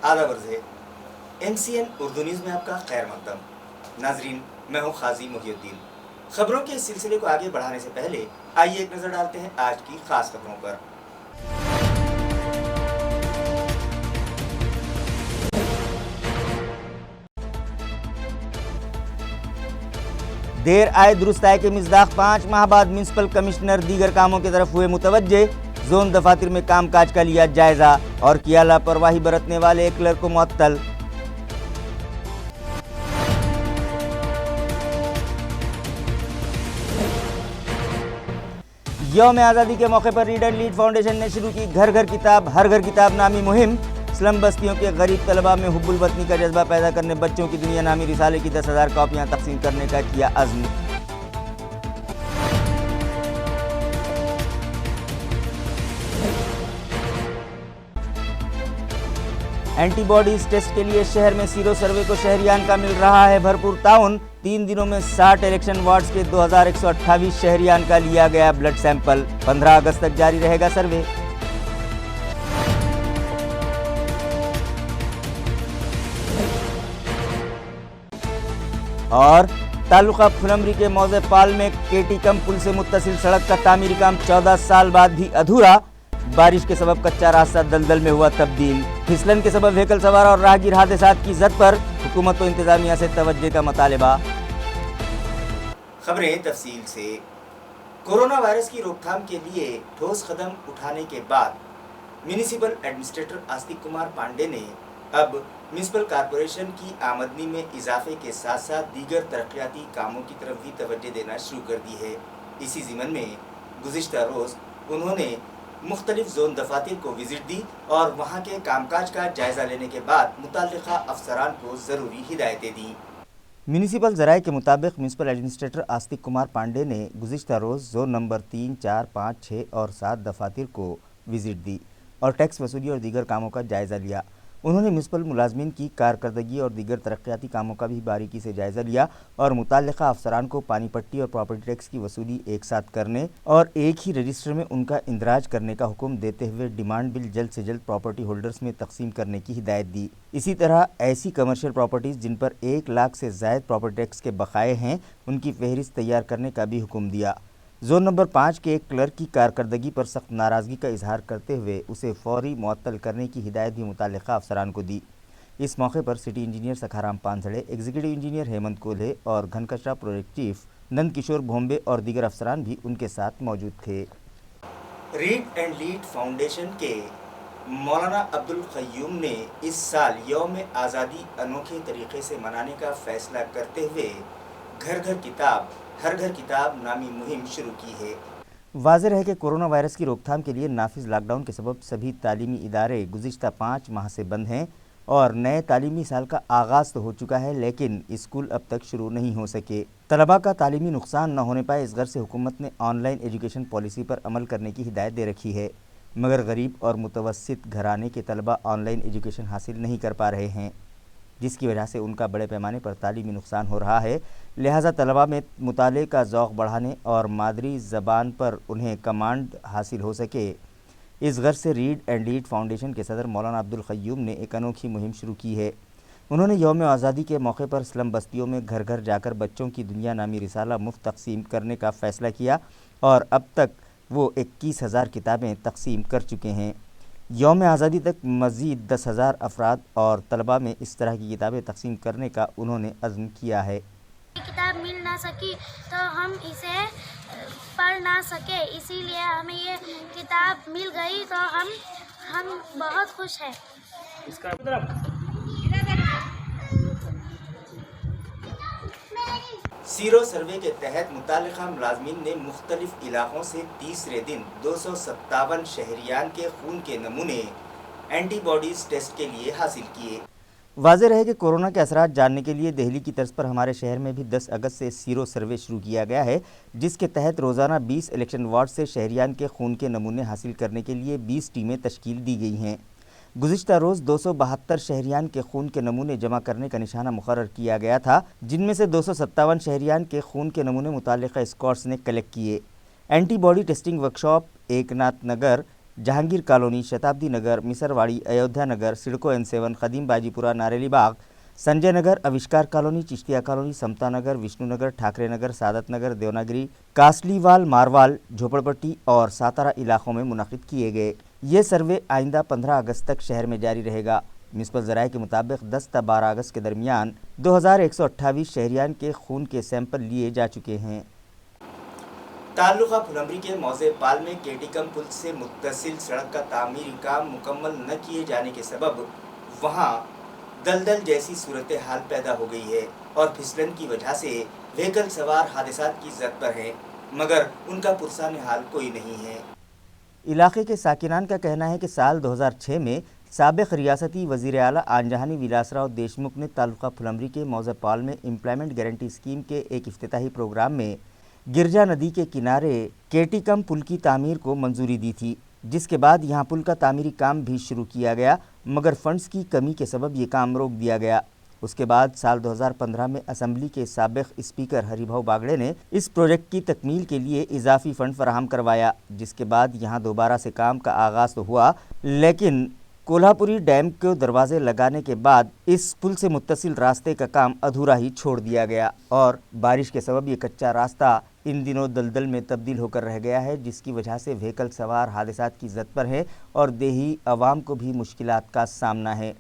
आदाब अर्ज़ है। MCN उर्दू न्यूज़ में आपका खैर मकदम। नाजरीन, मैं हूँ खाजी मुहिउद्दीन। खबरों के इस सिलसिले को आगे बढ़ाने से पहले आइए एक नज़र डालते हैं आज की खास खबरों पर। देर आए दुरुस्त आए के मिज़दाक़ 5 माह बाद म्यूनसिपल कमिश्नर दीगर कामों की तरफ हुए मुतवज्जे। जोन दफातर में कामकाज का लिया जायजा और किया लापरवाही बरतने वाले एक क्लर्क को मुअत्तल। यौम आज़ादी के मौके पर रीड एंड लीड फाउंडेशन ने शुरू की घर घर किताब हर घर किताब नामी मुहिम। स्लम बस्तियों के गरीब तलबा में हुब्बुल वतनी का जज्बा पैदा करने बच्चों की दुनिया नामी रिसाले की 10,000 कॉपियाँ तकसीम करने का किया अज़्म। एंटीबॉडीज टेस्ट के लिए शहर में सीरो सर्वे को शहरियान का मिल रहा है भरपूर ताउन। 3 दिनों में 60 इलेक्शन वार्ड्स के 2128 शहरियान का लिया गया ब्लड सैंपल। 15 अगस्त तक जारी रहेगा सर्वे। और तालुका फुलमरी के मौजे पाल में केटी कम पुल से मुत्तसिल सड़क का तामीरी काम 14 साल बाद भी अधूरा। बारिश के सबब कच्चा रास्ता दलदल में हुआ तब्दील। फिसलन के सबब व्हीकल सवार और राहगीर हादसात की जद पर हुकूमत व इंतजामिया से तवज्जो का मुतालिबा। खबरें तफसील से। कोरोना वायरस की रोकथाम के लिए ठोस कदम उठाने के बाद म्यूनिसिपल एडमिनिस्ट्रेटर आस्तिक कुमार पांडे ने अब म्यूनिसिपल कॉरपोरेशन की आमदनी में इजाफे के साथ साथ दीगर तरक्याती कामों की तरफ भी तवज्जो देना शुरू कर दी है। इसी ज़िमन में गुज़िश्ता रोज़ उन्होंने मुख्तलिफ जोन दफातर को विजिट दी और वहाँ के कामकाज का जायज़ा लेने के बाद मुताल्लिक़ा अफसरान को ज़रूरी हिदायतें दी। म्यूनिसिपल ज़राए के मुताबिक म्यूनिसिपल एडमिनिस्ट्रेटर आस्तिक कुमार पांडे ने गुज़िश्ता रोज़ जोन नंबर 3, 4, 5, 6 और 7 दफातर को विजिट दी और टैक्स वसूली और दीगर कामों का जायज़ा लिया। उन्होंने म्यूनिसिपल मुलाजमीन की कारकर्दगी और दीगर तरक्याती कामों का भी बारीकी से जायज़ा लिया और मुताल्लिक़ा अफसरान को पानी पट्टी और प्रॉपर्टी टैक्स की वसूली एक साथ करने और एक ही रजिस्टर में उनका इंदराज करने का हुक्म देते हुए डिमांड बिल जल्द से जल्द प्रॉपर्टी होल्डर्स में तकसीम करने की हिदायत दी। इसी तरह ऐसी कमर्शियल प्रॉपर्टीज़ जिन पर 1 लाख से ज़ायद प्रॉपर्टी टैक्स के बकाये हैं उनकी फहरिस्त तैयार करने का भी हुक्म दिया। जोन नंबर 5 के एक क्लर्क की कारकर्दगी पर सख्त नाराज़गी का इजहार करते हुए उसे फौरी मुअत्तल करने की हिदायत भी मुताल्लिक़ा अफसरान को दी। इस मौके पर city engineer Sakharam Pansade, executive engineer Hemant Kolhe और घनकचरा प्रोजेक्ट चीफ नंद किशोर भोंबे और दीगर अफसरान भी उनके साथ मौजूद थे। रीड एंड लीड फाउंडेशन के मौलाना अब्दुल क़य्यूम ने इस साल यौम आज़ादी अनोखे तरीक़े से मनाने का फ़ैसला करते हुए घर घर किताब हर घर किताब नामी मुहिम शुरू की है। वाज़ेह है कि कोरोना वायरस की रोकथाम के लिए नाफिज लॉकडाउन के सबब सभी तालीमी इदारे गुज़िश्ता 5 माह से बंद हैं और नए तालीमी साल का आगाज़ तो हो चुका है लेकिन स्कूल अब तक शुरू नहीं हो सके। तलबा का तालीमी नुकसान न होने पाए इस गर्ज से हुकूमत ने ऑनलाइन एजुकेशन पॉलिसी पर अमल करने की हिदायत दे रखी है, मगर गरीब और मुतवस्सित घराने के तलबा ऑनलाइन एजुकेशन हासिल नहीं कर पा रहे हैं, जिसकी वजह से उनका बड़े पैमाने पर तालीमी नुकसान हो रहा है। लिहाजा तलबा में मुताले का ज़ौक़ बढ़ाने और मादरी ज़बान पर उन्हें कमांड हासिल हो सके, इस गर्ज से रीड एंड लीड फाउंडेशन के सदर मौलाना अब्दुल क़य्यूम ने एक अनोखी मुहिम शुरू की है। उन्होंने यौम आज़ादी के मौके पर स्लम बस्तियों में घर घर जाकर बच्चों की दुनिया नामी रिसाला मुफ्त तकसीम करने का फ़ैसला किया और अब तक वो 21,000 किताबें तकसीम कर चुके हैं। यौम आज़ादी तक मज़ीद 10,000 अफराद और तलबा में इस तरह की किताबें तकसीम करने का उन्होंने अज़्म किया है। किताब मिल ना सकी तो हम इसे पढ़ ना सके, इसीलिए हमें ये किताब मिल गई तो हम बहुत खुश हैं। सीरो सर्वे के तहत मुताल्लिक़ा मुलाज़मीन ने मुख्तलिफ इलाक़ों से तीसरे दिन 257 शहरियान के खून के नमूने एंटीबॉडीज़ टेस्ट के लिए हासिल किए। वाज़ेह रहे कि कोरोना के असरात जानने के लिए दिल्ली की तर्ज पर हमारे शहर में भी 10 अगस्त से सीरो सर्वे शुरू किया गया है, जिसके तहत रोज़ाना 20 इलेक्शन वार्ड से शहरियान के खून के नमूने हासिल करने के लिए 20 टीमें तश्कील दी गई हैं। गुज़िश्ता रोज़ 272 शहरियान के खून के नमूने जमा करने का निशाना मुकर्रर किया गया था, जिनमें से 257 शहरियान के खून के नमूने मुताल्लिक़ा स्क्वाड्स ने कलेक्ट किए। एंटीबॉडी टेस्टिंग वर्कशॉप एकनाथ नगर, जहांगीर कॉलोनी, शताब्दी नगर, मिसरवाड़ी, अयोध्या नगर, सिडको N7, खदीम बाजीपुरा, नारेली बाग, संजय नगर, आविष्कार कॉलोनी, चिश्तिया कॉलोनी, समता नगर, विष्णु नगर, ठाकरे नगर, सादत नगर, देवनागरी, कासलीवाल, मारवाल, झोपड़पट्टी और सातारा इलाकों में मुनक़िद किए गए। ये सर्वे आइंदा 15 अगस्त तक शहर में जारी रहेगा। म्युनिसिपल ज़राए के मुताबिक 10 से 12 अगस्त के दरमियान 2128 शहरियान के खून के सैंपल लिए जा चुके हैं। ताल्लुका फुलंबरी के मौजे पाल में केटीकम पुल से मुत्तसिल सड़क का तामीरी काम मुकम्मल न किए जाने के सबब वहां दलदल जैसी सूरत हाल पैदा हो गई है और फिसलन की वजह से व्हीकल सवार हादसात की जद पर हैं, मगर उनका पुरसान हाल कोई नहीं है। इलाके के साकिनान का कहना है कि साल 2006 में साबिक रियासती वज़ीर आला आनजहानी विलासराव देशमुख ने तालुका फुलंबरी के मौजे पाल में एम्प्लॉयमेंट गारंटी स्कीम के एक इफ्तिताही प्रोग्राम में गिरजा नदी के किनारे केटीकम पुल की तामीर को मंजूरी दी थी, जिसके बाद यहां पुल का तामीरी काम भी शुरू किया गया, मगर फंड्स की कमी के सबब ये काम रोक दिया गया। उसके बाद साल 2015 में असम्बली के साबिक स्पीकर हरिभाऊ बागड़े ने इस प्रोजेक्ट की तकमील के लिए इजाफी फंड फराहम करवाया, जिसके बाद यहाँ दोबारा से काम का आगाज़ तो हुआ, लेकिन कोल्हापुरी डैम को दरवाजे लगाने के बाद इस पुल से मुत्तसिल रास्ते का काम अधूरा ही छोड़ दिया गया और बारिश के सबब ये कच्चा रास्ता इन दिनों दलदल में तब्दील होकर रह गया है, जिसकी वजह से व्हीकल सवार हादसात की जद पर है और देही आवाम को भी मुश्किलात का सामना है।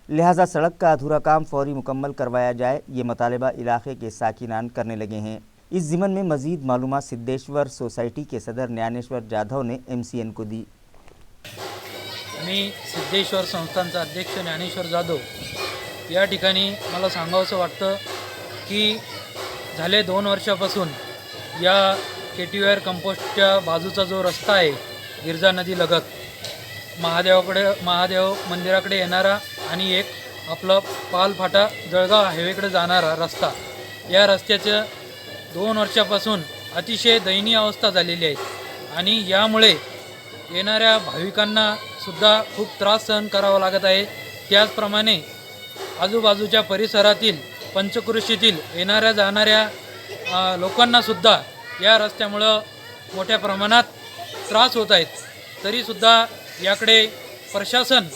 लिहाजा सड़क का अधूरा काम फौरी मुकम्मल करवाया जाए, ये मुतालबा इलाके के साकिनान करने लगे हैं। इस ज़िमन में मज़ीद मालूमात सिद्धेश्वर सोसाइटी के सदर ज्ञानेश्वर जाधव ने MCN को दी। मी सिद्धेश्वर संस्थांचा अध्यक्ष ज्ञानेश्वर जाधव या ठिकाणी मला सांगावंसं वाटतं की झाले 2 वर्षापासून या केटीवेअर कंपोस्टच्या बाजूचा जो रस्ता आहे गिरजा नदी लगत महादेव मंदिराकडे येणारा आणि एक आपला पाल फाटा जळगाव हायवेकडे जाणारा रस्ता, या रस्त्याच्या 2 वर्षापासून अतिशय दयनीय अवस्था झालेली आहे आणि यामुळे येणाऱ्या भाविकांना सुद्धा खूप त्रास सहन करावा लागत आहे। त्याचप्रमाणे आजूबाजूच्या परिसरातील पंचक्रोशीतील येणाऱ्या जाणाऱ्या लोकांना सुद्धा या रस्त्यामुळे मोठ्या प्रमाणात त्रास होत आहेत, तरीसुद्धा याकडे प्रशासन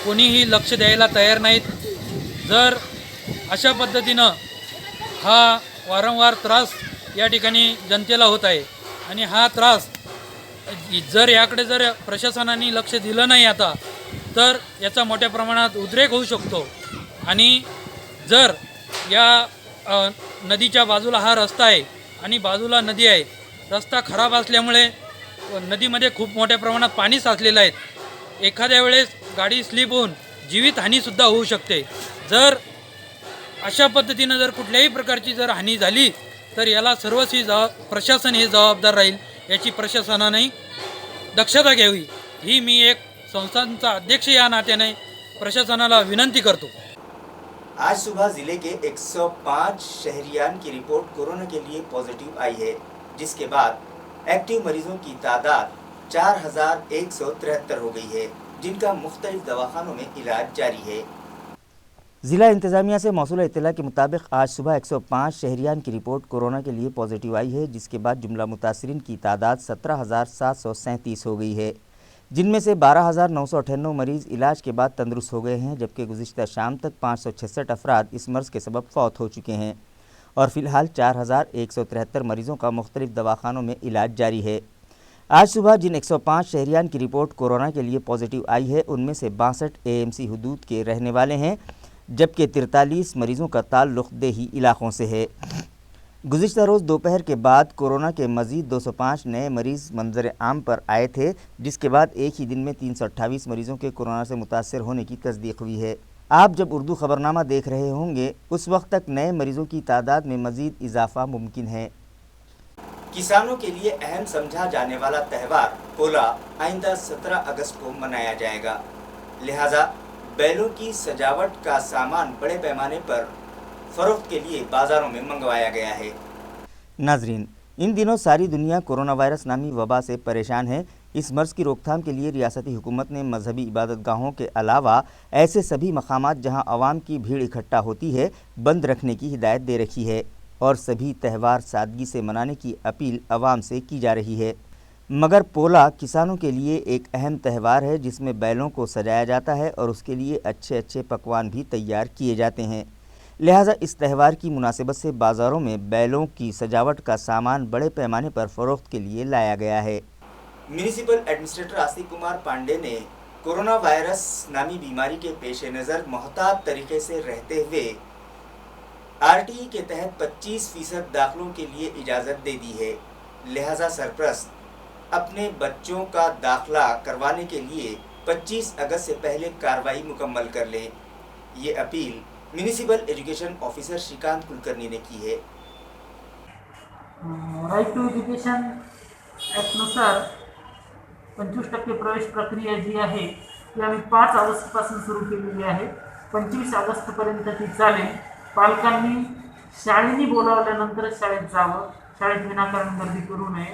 कोणीही लक्ष द्यायला तयार नाहीत। जर अशा पद्धतीनं हा वारंवार त्रास या ठिकाणी जनतेला होत आहे आणि हा त्रास जर याकडे जर प्रशासनाने लक्ष दिलं नाही आता तर याचा मोठ्या प्रमाणात उद्रेक होऊ शकतो आणि जर या नदीच्या बाजूला हा रस्ता आहे आणि बाजूला नदी आहे, रस्ता खराब असल्यामुळे नदीमध्ये खूप मोठ्या प्रमाणात पाणी साचलेलं आहे, एखाद्या वेळेस गाडी स्लिप होऊन जीवितहानीसुद्धा होऊ शकते। जर अशा पद्धतीनं जर कुठल्याही प्रकारची जर हानी झाली तर याला सर्वस्वी प्रशासन हे जबाबदार राहील, याची प्रशासनाने दक्षता घ्यावी, ही मी एक संस्थांचा अध्यक्ष या नात्याने प्रशासनाला विनंती करतो। आज सुबह जिले के 105 शहरियान की रिपोर्ट कोरोना के लिए पॉजिटिव आई है, जिसके बाद एक्टिव मरीजों की तादाद 4173 हो गई है, जिनका मुख्तलिफ दवाखानों में इलाज जारी है। ज़िला इंतज़ामिया से मौसूल इत्तला के मुताबिक आज सुबह 105 शहरियान की रिपोर्ट कोरोना के लिए पॉजिटिव आई है, जिसके बाद जुमला मुतासरीन की तादाद 17,737 हो गई है, जिनमें से 12,998 मरीज़ इलाज के बाद तंदुरुस्त हो गए हैं, जबकि गुज़िश्ता शाम तक 566 अफराद इस मर्ज़ के सबब फौत हो चुके हैं और फ़िलहाल 4,173 मरीज़ों का मुख्तलिफ दवाखानों में इलाज जारी है। आज सुबह जिन 105 शहरियान की रिपोर्ट कोरोना के लिए पॉजिटिव आई है, उनमें से 62 AMC हुदूद के रहने वाले हैं, जबकि 43 मरीज़ों का ताल्लुक़ देही इलाक़ों से है। गुज़िश्ता रोज़ दोपहर के बाद कोरोना के मज़ीद 205 नए मरीज़ मंजर आम पर आए थे, जिसके बाद एक ही दिन में 328 मरीज़ों के कोरोना से मुतासर होने की तस्दीक हुई है। आप जब उर्दू ख़बरनामा देख रहे होंगे उस वक्त तक नए मरीज़ों की तादाद में मज़ीद इजाफ़ा मुमकिन है। किसानों के लिए अहम समझा जाने वाला त्यौहार पोला आइंदा 17 अगस्त को मनाया जाएगा, लिहाजा बैलों की सजावट का सामान बड़े पैमाने पर फरोख्त के लिए बाज़ारों में मंगवाया गया है। नाजरीन, इन दिनों सारी दुनिया कोरोना वायरस नामी वबा से परेशान है। इस मर्ज़ की रोकथाम के लिए रियासती हुकूमत ने मजहबी इबादत गाहों के अलावा ऐसे सभी मकामात जहां आवाम की भीड़ इकट्ठा होती है बंद रखने की हिदायत दे रखी है और सभी त्यौहार सादगी से मनाने की अपील आवाम से की जा रही है। मगर पोला किसानों के लिए एक अहम त्यौहार है जिसमें बैलों को सजाया जाता है और उसके लिए अच्छे अच्छे पकवान भी तैयार किए जाते हैं। लिहाजा इस त्यौहार की मुनासिबत से बाज़ारों में बैलों की सजावट का सामान बड़े पैमाने पर फ़रोख्त के लिए लाया गया है। म्यूनिसिपल एडमिनिस्ट्रेटर आस्तिक कुमार पांडे ने कोरोना वायरस नामी बीमारी के पेश नज़र मोहतात तरीके से रहते हुए आरटीई के तहत 25% दाखिलों के लिए इजाज़त दे दी है। लिहाजा सरपरस्त अपने बच्चों का दाखिला करवाने के लिए 25 अगस्त से पहले कार्रवाई मुकम्मल कर लें। ये appeal municipal education officer Shrikant Kulkarni ने की है। राईट टू एज्युकेशन ॲक्टनुसार 25% प्रवेश प्रक्रिया जी आहे ती आम्ही 5 ऑगस्टपासून सुरू केलेली आहे। 25 ऑगस्टपर्यंत ती चालेल। पालकांनी शाळेने बोलावल्यानंतर शाळेत जावं, शाळेत विनाकारण गर्दी करू नये।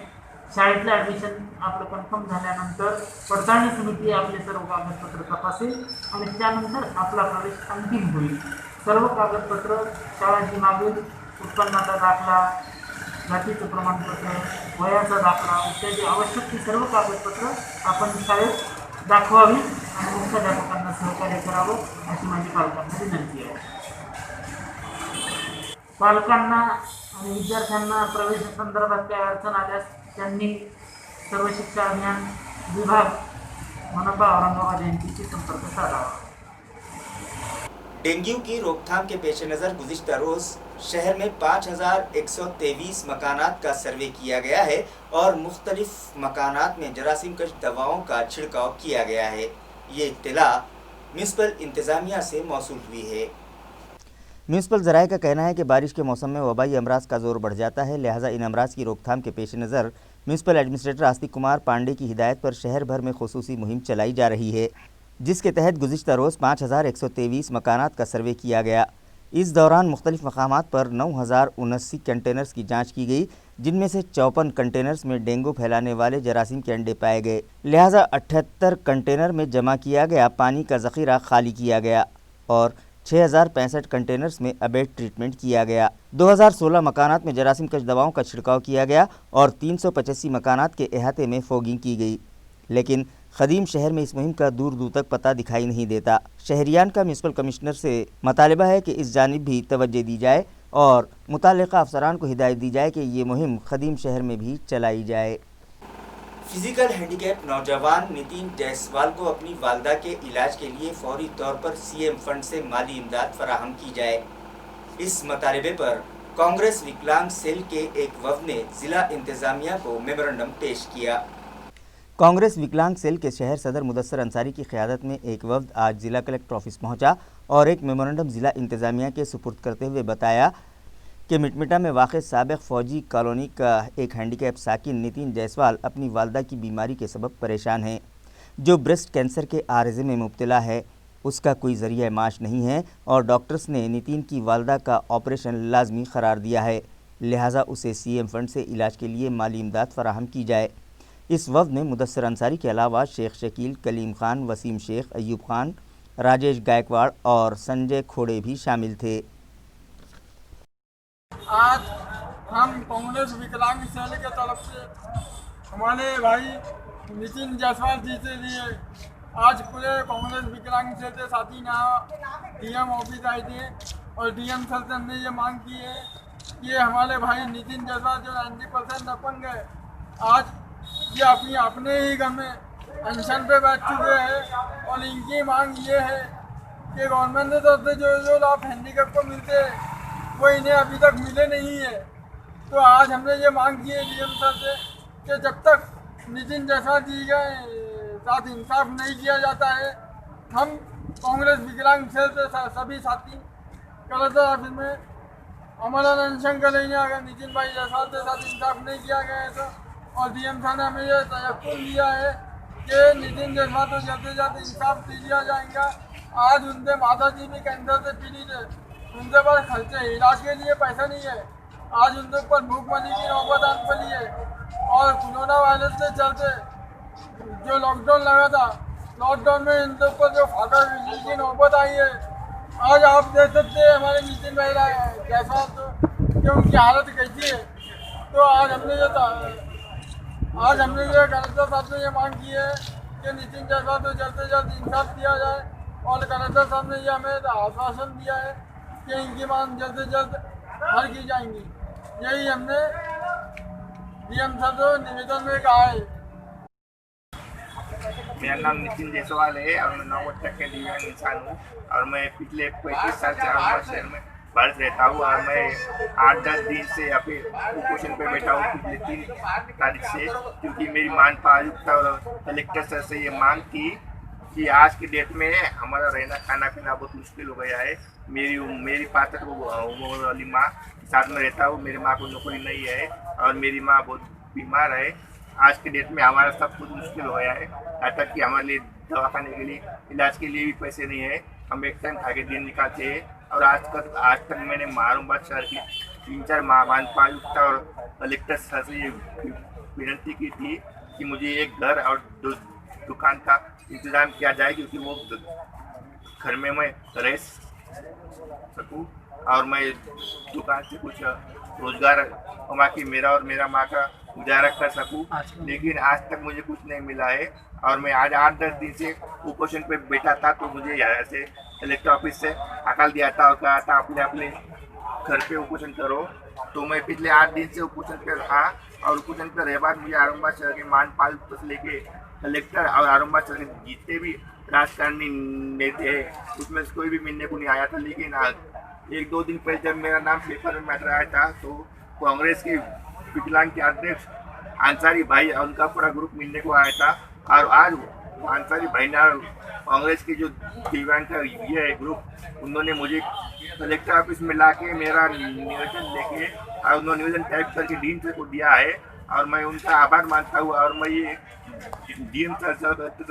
शाळेतलं ॲडमिशन आपलं कन्फर्म झाल्यानंतर पडताळणी समिती आपले सर्व कागदपत्र तपासेल आणि त्यानंतर आपला प्रवेश अंतिम होईल। सर्व कागदपत्र शाळा जी मागेल, उत्पन्नाचा दाखला, जातीचं प्रमाणपत्र, वयाचा दाखला इत्यादी आवश्यक ती सर्व कागदपत्र आपण शाळेत दाखवावी आणि मुख्याध्यापकांना सहकार्य करावं अशी माझी पालकांना विनंती आहे। पालकांना आणि विद्यार्थ्यांना प्रवेशासंदर्भात काही अडचण आल्यास त्यांनी सर्व शिक्षा अभियान विभाग मनपा औरंगाबाद यांच्याशी संपर्क साधावा। डेंगू की रोकथाम के पेश नज़र गुज़िश्ता रोज़ शहर में 5123 मकानात का सर्वे किया गया है और मुख्तलिफ मकानात में जरासीम कश दवाओं का छिड़काव किया गया है। ये इत्तला म्यूनिसिपल इंतज़ामिया से मौसूल हुई है। म्यूनिसिपल ज़राए का कहना है कि बारिश के मौसम में वबाई अमराज का ज़ोर बढ़ जाता है। लिहाजा इन अमराज की रोकथाम के पेश नज़र म्यूनिसिपल एडमिनिस्ट्रेटर आस्तिक कुमार पांडे की हिदायत पर शहर भर में खुसूसी मुहिम चलाई जा रही है, जिसके तहत गुज़िश्ता रोज़ 5123 मकानात का सर्वे किया गया। इस दौरान मुख्तलिफ मकामात पर 9079 कंटेनर्स की जाँच की गई, जिनमें से 54 कंटेनर्स में डेंगू फैलाने वाले जरासीम के अंडे पाए गए। लिहाजा 78 कंटेनर में जमा किया गया पानी का ज़ख़ीरा खाली किया गया और 6065 कंटेनर्स में अबेट ट्रीटमेंट किया गया। 2016 मकानात में जरासीम कश दवाओं का छिड़काव किया गया और 385 मकानात के अहाते में फोगिंग की गई, लेकिन ख़दीम शहर में इस मुहिम का दूर दूर तक पता दिखाई नहीं देता। शहरियान का म्यूनिसिपल कमिश्नर से मुतालबा है कि इस जानिब भी तवज्जो दी जाए और मुताल्लिक़ा अफसरान को हिदायत दी जाए कि ये मुहिम ख़दीम शहर में भी चलाई जाए। फिजिकल हैंडीकैप नौजवान नितिन जायसवाल को अपनी वालदा के इलाज के लिए फौरी तौर पर सीएम फंड से माली इमदाद फराहम की जाए। इस मुतालबे पर कांग्रेस विकलांग सेल के एक वफ़द ने ज़िला इंतज़ामिया को मेमोरेंडम पेश किया। कांग्रेस विकलांग सेल के शहर सदर मुदस्सर अंसारी की क़यादत में एक वफ़द आज ज़िला कलेक्टर ऑफिस पहुंचा और एक मेमोरेंडम ज़िला इंतज़ामिया के सुपुर्द करते हुए बताया कि मिटमिटा में वाक़ साबिक़ फ़ौजी कॉलोनी का एक हैंडीकैप साकिन नितिन जायसवाल अपनी वालदा की बीमारी के सबब परेशान है, जो ब्रेस्ट कैंसर के आरज़े में मुब्तला है। उसका कोई ज़रिया माश नहीं है और डॉक्टर्स ने नितिन की वालदा का ऑपरेशन लाजमी करार दिया है। लिहाजा उसे सीएम फंड से इलाज के लिए माली इमदाद फराहम की जाए। इस वफ़द में मुदस्सर अंसारी के अलावा शेख शकील, कलीम खान, वसीम शेख, अयूब खान, राजेश गायकवाड़ और संजय खोड़े भी शामिल थे। आज हम कांग्रेस विकलांग सेल के तरफ से हमारे भाई नितिन जायसवाल जी के लिए आज पूरे कांग्रेस विकलांग सेल के साथी यहाँ डीएम ऑफिस आए थे और डीएम सर से हमने ये मांग की है कि हमारे भाई नितिन जायसवाल जो 90% अपंग है, आज ये अपने ही घर में अनशन पे बैठ चुके हैं और इनकी मांग ये है कि गवर्नमेंट की तरफ से जो लाभ हैंडीकैप को मिलते हैं वो इन्हें अभी तक मिले नहीं है। तो आज हमने ये मांग की है डीएम सर से कि जब तक नितिन जायसवाल जी के साथ इंसाफ नहीं किया जाता है, हम कांग्रेस विकलांग सेल से सभी साथी कलेक्टर ऑफिस में अमल अनशन करेंगे अगर नितिन भाई जायसवाल के साथ इंसाफ नहीं किया गया है तो। और डीएम साहब ने हमें ये तयक्कुन दिया है कि नितिन जायसवाल को जल्द से जल्द इंसाफ दिया जाएगा। आज उनके माता जी भी कैंसर से पीड़ित है, उनके पास खर्चे इलाज के लिए पैसा नहीं है। आज उनके ऊपर भूखमरी की नौबत आन पड़ी है और कोरोना वायरस के चलते जो लॉकडाउन लगा था, लॉकडाउन में इनके ऊपर जो फाका की नौबत आई है। आज आप देख सकते हैं हमारे नितिन भाई जायसवाल तो कि उनकी हालत कैसी है। तो आज हमने ये आज हमने ये कलेक्टर साहब ने ये मांग की है कि नितिन जायसवाल को जल्द से जल्द इंसाफ दिया जाए, और कलेक्टर साहब ने ये हमें आश्वासन दिया है कि इनकी मांग जल्द से जल्द हल की जाएंगी। यही हमने डीएम साहब को निवेदन में कहा है। मेरा नाम नितिन जायसवाल है और मैं 9 के दिव्यांग इंसान हूँ और मैं पिछले 35 साल से औरंगाबाद शहर में भारत रहता हूँ और मैं 8-10 दिन से यहाँ पे कुपोषण पे बैठा हूँ पिछले 3 तारीख से, क्योंकि मेरी मांग आयुक्त और कलेक्टर सर से ये मांग थी कि आज की डेट में हमारा रहना खाना पीना बहुत मुश्किल हो गया है। मेरी 65 उम्र वाली माँ साथ में रहता हूँ, मेरी माँ को नौकरी नहीं है और मेरी माँ बहुत बीमार है। आज के डेट में हमारा सब कुछ मुश्किल हो गया है, यहाँ तक कि हमारे लिए दवाखाने के लिए इलाज के लिए भी पैसे नहीं है। हम एक टाइम खा के दिन निकालते हैं और आज तक मैंने औरंगाबाद शहर की 3-4 महापालिका आयुक्त और कलेक्टर सर से ये विनती की थी कि मुझे एक घर और दुकान का इंतज़ाम किया जाए, क्योंकि वो घर में मैं रह सकूँ और मैं दुकान से कुछ रोजगार कमा के मेरा और मेरा माँ का गुजारा कर सकूँ। लेकिन आज तक मुझे कुछ नहीं मिला है और मैं आज 8-10 दिन से कुपोषण पे बैठा था, तो मुझे यहाँ से कलेक्टर ऑफिस से हकाल दिया था और कहा था अपने घर पे कुपोषण करो। तो मैं पिछले 8 दिन से कुपोषण पे रहा और कुपोषण पे रहे बाद मुझे औरंगाबाद शहर के मानपाल से लेके कलेक्टर और औरंगाबाद शहर के जितने भी राजकारणी नेता हैं उसमें से कोई भी मिलने को नहीं आया था। लेकिन 1-2 दिन पहले जब मेरा नाम पेपर में मैटर आया था तो कांग्रेस के विकलांग के अध्यक्ष अंसारी भाई और उनका पूरा ग्रुप मिलने को आया था और आज अंसारी भाई ने कांग्रेस के जो दिव्यांग का ये है ग्रुप, उन्होंने मुझे कलेक्टर ऑफिस में ला के मेरा निवेदन लेके और उन्होंने निवेदन टाइप करके डीएम सर को दिया है और मैं उनका आभार मानता हूँ। और मैं ये डीएम सर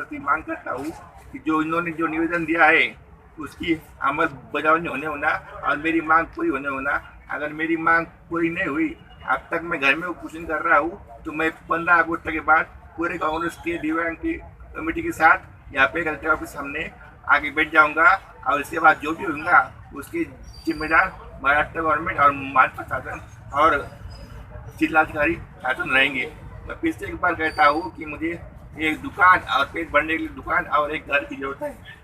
से मांग करता हूँ कि जो इन्होंने जो निवेदन दिया है उसकी अमल बजावनी होने होना और मेरी मांग पूरी होने होना। अगर मेरी मांग पूरी नहीं हुई, अब तक मैं घर में कुपोषण कर रहा हूँ, तो मैं 15 अगस्त के बाद पूरे कांग्रेस के दिव्यांग की कमेटी के साथ यहाँ पे कलेक्टर ऑफिस सामने आगे बैठ जाऊँगा और इसके बाद जो भी होगा उसकी जिम्मेदार महाराष्ट्र गवर्नमेंट और मानव प्रशासन और जिलाधिकारी शासन रहेंगे। मैं फिर से एक बार कहता हूँ कि मुझे एक दुकान और पेट भरने के लिए दुकान और एक घर की जरूरत है।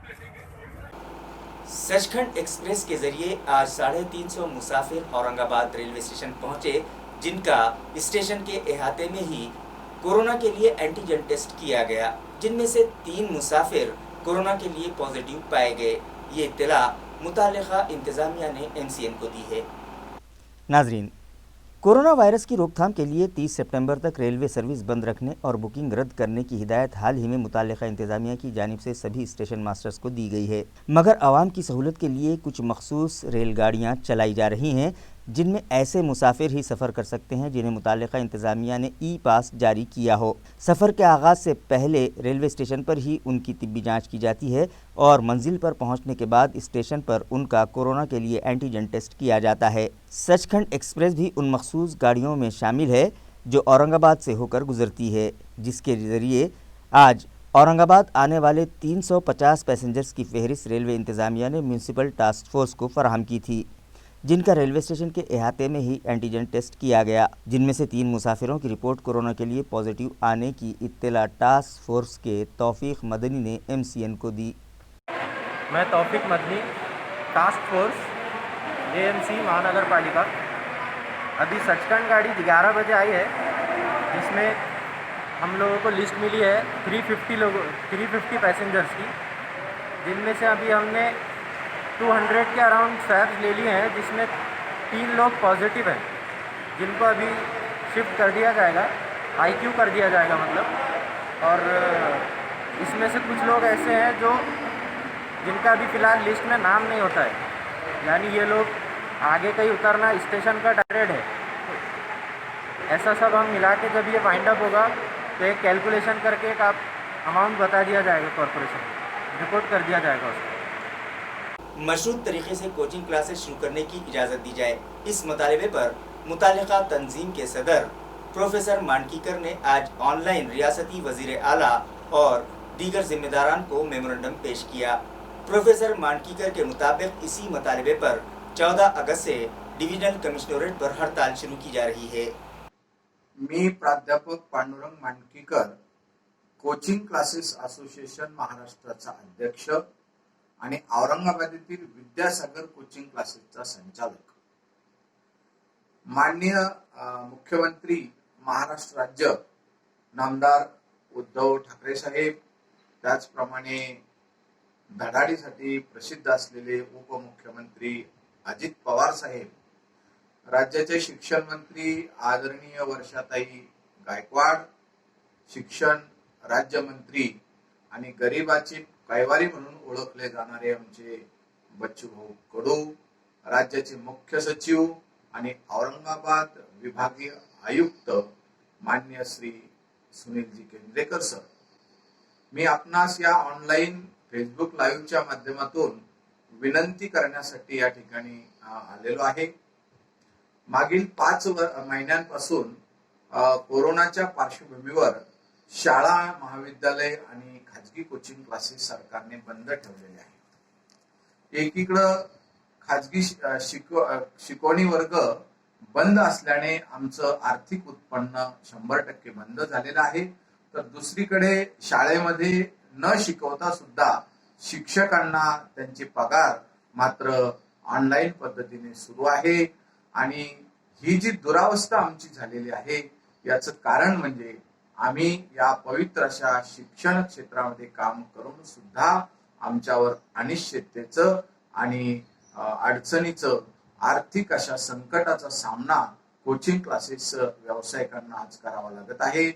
सचखंड एक्सप्रेस के जरिए आज 350 मुसाफिर औरंगाबाद रेलवे स्टेशन पहुंचे, जिनका स्टेशन के अहाते में ही कोरोना के लिए एंटीजन टेस्ट किया गया, जिनमें से 3 मुसाफिर कोरोना के लिए पॉजिटिव पाए गए। ये इत्तला मुतालिका इंतजामिया ने एमसीएन को दी है। नाजरीन, कोरोना वायरस की रोकथाम के लिए 30 सितंबर तक रेलवे सर्विस बंद रखने और बुकिंग रद्द करने की हिदायत हाल ही में मुताल्लिका इंतजामिया की जानिब से सभी स्टेशन मास्टर्स को दी गई है, मगर आवाम की सहूलत के लिए कुछ मखसूस रेलगाड़ियाँ चलाई जा रही हैं जिनमें ऐसे मुसाफिर ही सफ़र कर सकते हैं जिन्हें मुताल्लिका इंतजामिया ने ई पास जारी किया हो। सफ़र के आगाज़ से पहले रेलवे स्टेशन पर ही उनकी तिब्बी जाँच की जाती है और मंजिल पर पहुंचने के बाद स्टेशन पर उनका कोरोना के लिए एंटीजन टेस्ट किया जाता है। सचखंड एक्सप्रेस भी उन मखसूस गाड़ियों में शामिल है जो औरंगाबाद से होकर गुजरती है, जिसके ज़रिए आज औरंगाबाद आने वाले 350 पैसेंजर्स की फहरिस्त रेलवे इंतज़ामिया ने म्यूनसिपल टास्क फोर्स को फराहम की थी, जिनका रेलवे स्टेशन के अहाते में ही एंटीजन टेस्ट किया गया, जिनमें से 3 मुसाफिरों की रिपोर्ट कोरोना के लिए पॉजिटिव आने की इत्तला टास्क फोर्स के तौफीक मदनी ने एमसीएन को दी। मैं तौफीक मदनी, टास्क फोर्स एएमसी महानगर पालिका। अभी सचखंड गाड़ी 11 बजे आई है, जिसमें हम लोगों को लिस्ट मिली है 350 पैसेंजर्स की, जिनमें से अभी हमने 200 के अराउंड स्वैब्स ले लिए हैं, जिसमें 3 लोग पॉजिटिव हैं, जिनको अभी शिफ्ट कर दिया जाएगा, आईक्यू कर दिया जाएगा मतलब। और इसमें से कुछ लोग ऐसे हैं जिनका अभी फ़िलहाल लिस्ट में नाम नहीं होता है, यानी ये लोग आगे कहीं उतरना स्टेशन का डायरेक्ट है। तो ऐसा सब हम मिला के जब ये वाइंड अप होगा तो एक कैलकुलेशन करके एक आप अमाउंट बता दिया जाएगा, कॉरपोरेशन रिपोर्ट कर दिया जाएगा उसको। मशरूत तरीके से कोचिंग क्लासेस शुरू करने की इजाज़त दी जाए, इस मुतालबे पर मुतालिका तंजीम के सदर प्रोफेसर मानकीकर ने आज ऑनलाइन रियासती वज़ीर आला और दीगर जिम्मेदारान को मेमोरेंडम पेश किया। प्रोफेसर मानकीकर के मुताबिक इसी मुतालबे पर 14 अगस्त से डिवीजनल कमिश्नरेट पर हड़ताल शुरू की जा रही है। मी प्राध्यापक पांडुरंग मांडकीकर, कोचिंग क्लासेस असोसिएशन महाराष्ट्राचा अध्यक्ष आणि औरंगाबाद येथील विद्यासागर कोचिंग क्लासेसचा संचालक. माननीय मुख्यमंत्री महाराष्ट्र राज्य नामदार उद्धव ठाकरे साहेब, त्याचप्रमाणे धडाडीसाठी प्रसिद्ध असलेले उपमुख्यमंत्री अजित पवार साहेब, राज्याचे शिक्षण मंत्री आदरणीय वर्षाताई गायकवाड, शिक्षण राज्यमंत्री आणि गरिबाचे कैवारी म्हणून ओळखले जाणारे आमचे बच्चूभाऊ कडू, राज्याचे मुख्य सचिव आणि औरंगाबाद विभागीय आयुक्त माननीय श्री सुनीलजी केंद्रेकर सर, मी आपणास या ऑनलाईन फेसबुक लाईव्हच्या माध्यमातून विनंती करण्यासाठी या ठिकाणी आलेलो आहे. मागील 5 महिन्यांपासून कोरोनाच्या पार्श्वभूमीवर शाळा, महाविद्यालय आणि खाजगी कोचिंग क्लासेस सरकारने बंद ठेवलेले आहे. एकीकडं खाजगी शिकवणी वर्ग बंद असल्याने आमचं आर्थिक उत्पन्न 100% बंद झालेलं आहे, तर दुसरीकडे शाळेमध्ये न शिकवता सुद्धा शिक्षकांना त्यांचे पगार मात्र ऑनलाईन पद्धतीने सुरू आहे. आणि ही जी दुरावस्था आमची झालेली आहे याचं कारण म्हणजे आम्ही या पवित्र अशा शिक्षण क्षेत्रामध्ये काम करून सुद्धा आमच्यावर अनिश्चिततेचं आणि अडचणीचं, आर्थिक अशा संकटाचा सामना कोचिंग क्लासेस व्यावसायिकांना आज करावा लागत आहे.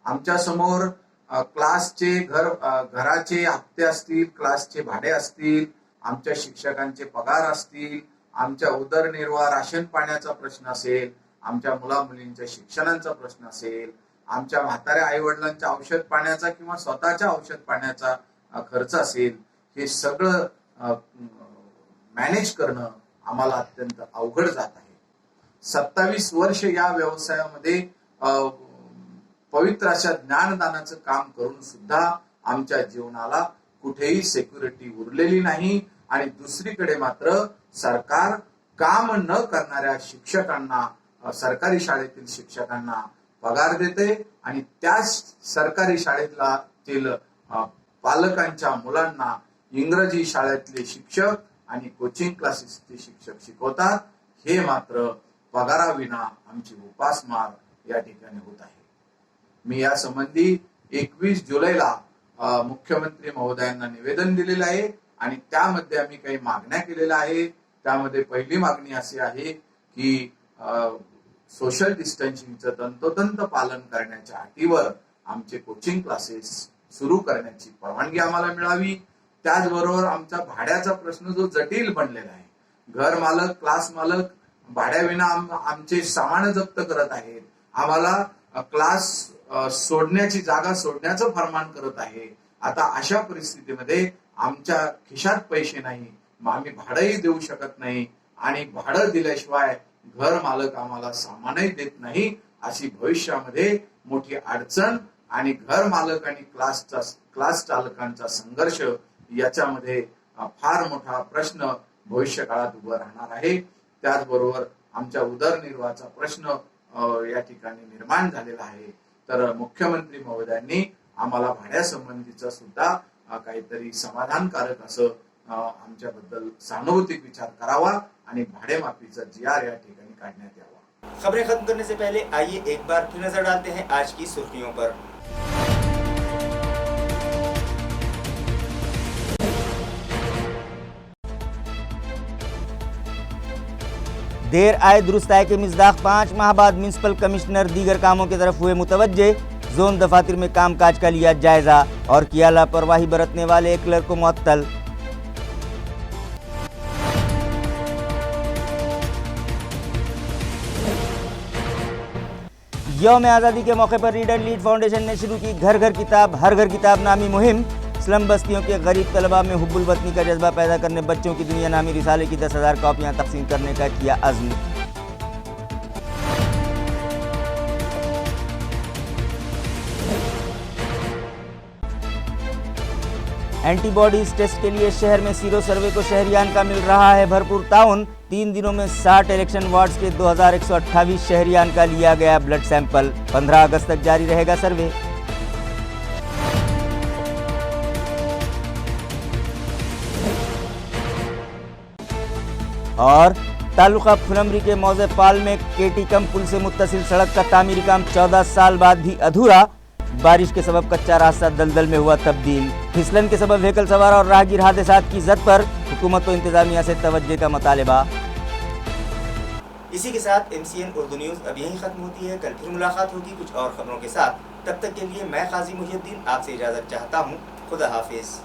आमच्या समोर क्लासचे घराचे हप्ते असतील, क्लासचे भाडे असतील, आमच्या शिक्षकांचे पगार असतील, आमच्या उदरनिर्वाह राशन पाण्याचा प्रश्न असेल, आमच्या मुला मुलींच्या शिक्षणाचा प्रश्न असेल, आमच्या म्हाताऱ्या आई वडिलांच्या औषध पाण्याचा किंवा स्वतःच्या औषध पाण्याचा खर्च असेल, हे सगळं मॅनेज करणं आम्हाला अत्यंत अवघड जात आहे. 27 वर्ष या व्यवसायामध्ये पवित्र अशा ज्ञानदानाचं काम करून सुद्धा आमच्या जीवनाला कुठेही सिक्युरिटी उरलेली नाही. आणि दुसरीकडे मात्र सरकार काम न करणाऱ्या शिक्षकांना, सरकारी शाळेतील शिक्षकांना पगार देते आणि त्याच सरकारी शाळेतील पालकांच्या मुलांना इंग्रजी शाळेतले शिक्षक आणि कोचिंग क्लासेसचे शिक्षक शिकवतात. हे मात्र पगाराविना आमची उपासमार या ठिकाणी होत आहे. मी या संबंधी 21 जुलैला मुख्यमंत्री महोदयांना निवेदन दिलेलं आहे आणि त्यामध्ये आम्ही काही मागण्या केलेल्या आहेत. त्यामध्ये पहिली मागणी अशी आहे की सोशल डिस्टन्सिंगचं तंतोतंत पालन करण्याच्या अटीवर आमचे कोचिंग क्लासेस सुरू करण्याची परवानगी आम्हाला मिळावी. त्याचबरोबर आमचा भाड्याचा प्रश्न जो जटिल बनलेला आहे, घर मालक, क्लास मालक भाड्याविना आमचे सामान जप्त करत आहेत, आम्हाला क्लास सोडण्याची जागा सोडण्याचं फरमान करत आहे. आता अशा परिस्थितीमध्ये आमच्या खिशात पैसे नाही, आम्ही भाडंही देऊ शकत नाही आणि भाडं दिल्याशिवाय घर मालक आम्हाला सामानही देत नाही. अशी भविष्यामध्ये मोठी अडचण आणि घर मालक आणि क्लास चालकांचा संघर्ष याच्यामध्ये फार मोठा प्रश्न भविष्य काळात उभं राहणार आहे. त्याचबरोबर आमच्या उदरनिर्वाहाचा प्रश्न या ठिकाणी निर्माण झालेला आहे. तर मुख्यमंत्री महोदयांनी आम्हाला भाड्यासंबंधीचा सुद्धा काहीतरी समाधानकारक असं आमच्याबद्दल सहानुभूतिक विचार करावा आणि भाडेमाफीचा GR या ठिकाणी काढण्यात यावा. खबरें खत्म करने से पहले आइए एक बार फिर नजर डालते हैं आज की सुर्खियों पर. देर आए दुरुस्त आए के मिज़दाक 5 माह बाद म्यूनसिपल कमिश्नर दीगर कामों की तरफ हुए मुतवज्जे. जोन दफातर में कामकाज का लिया जायजा और किया लापरवाही बरतने वाले एक क्लर्क को मुअत्तल. यौम आज़ादी के मौके पर रीडर लीड फाउंडेशन ने शुरू की घर घर किताब हर घर किताब नामी मुहिम. स्लम बस्तियों के गरीब तलबा में हुब्बुल वतनी का जज्बा पैदा करने बच्चों की दुनिया नामी रिसाले की 10,000 कॉपियां तकसीम करने का किया अज़्म. एंटी बॉडीज टेस्ट के लिए शहर में सीरो सर्वे को शहरियान का मिल रहा है भरपूर ताउन। 3 दिनों में 60 इलेक्शन वार्ड्स के 2128 शहरियान का लिया गया ब्लड सैंपल। 15 अगस्त तक जारी रहेगा सर्वे। और तालुका फुलमरी के मौजे पाल में केटी कम पुल से मुत्तसिल सड़क का तामीरी काम 14 साल बाद भी अधूरा। बारिश के सबब कच्चा रास्ता दलदल में हुआ तब्दील। फिसलन के सबब व्हीकल सवार और राहगीर हादसात की जद पर हुकूमत व इंतजामिया से तवज्जो का मुतालबा। इसी के साथ MCN उर्दू न्यूज़ अब यहीं खत्म होती है। कल फिर मुलाकात होगी कुछ और खबरों के साथ। तब तक के लिए मैं काजी मुहिउद्दीन आपसे इजाज़त चाहता हूँ। खुदा हाफिज।